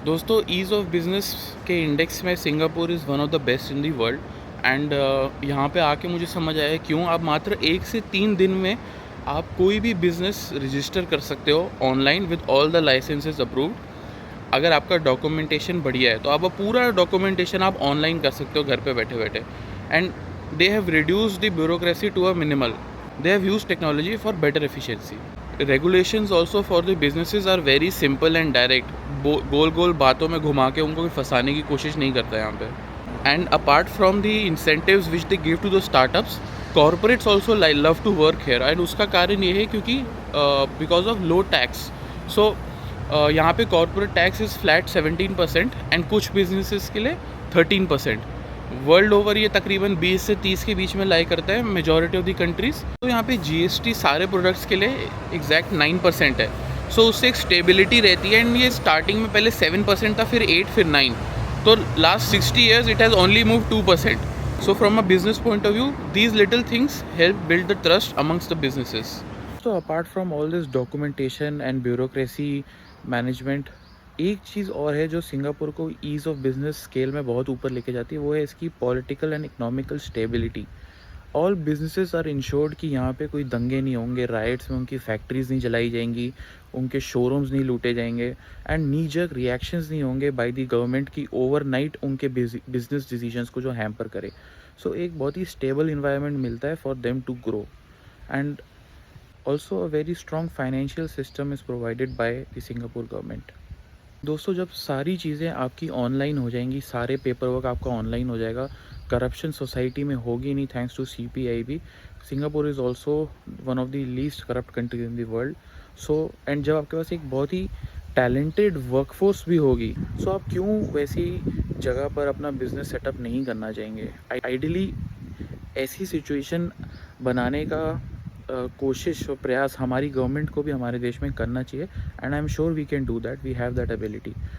दोस्तों, ease of business के index में Singapore is one of the best in the world. And यहाँ पे आके मुझे समझ आया क्यों। आप मात्र 1 से 3 दिन में आप कोई भी बिज़नेस रजिस्टर कर सकते हो online with all the licenses approved. अगर आपका डॉक्यूमेंटेशन बढ़िया है तो आप वो पूरा डॉक्यूमेंटेशन आप ऑनलाइन कर सकते हो घर पे बैठे-बैठे। And they have reduced the bureaucracy to a minimal. They have used technology for better efficiency. Regulations also for the businesses are very simple and direct. गोल गोल बातों में घुमा के उनको कोई फंसाने की कोशिश नहीं करता यहाँ पे. And apart from the incentives which they give to the startups, corporates also love to work here. And उसका कारण ये है क्योंकि because of low tax. So यहाँ पे corporate tax is flat 17% and कुछ businesses के लिए 13%. वर्ल्ड ओवर ये तकरीबन 20 से 30 के बीच में लाई करता है मेजॉरिटी ऑफ द कंट्रीज़। तो यहाँ पे जीएसटी सारे प्रोडक्ट्स के लिए एग्जैक्ट 9% है। सो उससे एक स्टेबिलिटी रहती है। एंड ये स्टार्टिंग में पहले 7% था, फिर 8, फिर 9। तो last 60 years it has only move 2%। So from a business point of view these little things help build the trust amongst the businesses. So apart from all this documentation and bureaucracy management, एक चीज़ और है जो Singapore को ease of business scale में बहुत ऊपर लेके जाती है, वो है इसकी political and economical stability. All businesses are insured कि यहाँ पे कोई दंगे नहीं होंगे, राइट्स में उनकी फैक्ट्रीज नहीं जलाई जाएंगी, उनके शोरूम्स नहीं लूटे जाएंगे एंड नी जर्क रिएक्शंस नहीं होंगे बाय द गवर्नमेंट की ओवरनाइट उनके बिजनेस डिसीजंस को जो हैम्पर करे। सो एक बहुत ही स्टेबल इन्वायरमेंट मिलता है for them to grow. And also a very strong financial system is provided by the Singapore government. दोस्तों, जब सारी चीज़ें आपकी ऑनलाइन हो जाएंगी, सारे पेपर वर्क आपका ऑनलाइन हो जाएगा, करप्शन सोसाइटी में होगी नहीं thanks to CPIB. Singapore is also one of the least corrupt countries in the world. So and जब आपके पास एक बहुत ही टैलेंटेड वर्कफोर्स भी होगी, सो आप क्यों वैसी जगह पर अपना बिजनेस सेटअप नहीं करना चाहेंगे। आइडियली ऐसी सिचुएशन बनाने का कोशिश और प्रयास हमारी गवर्नमेंट को भी हमारे देश में करना चाहिए। And I am sure we can do that, we have that ability.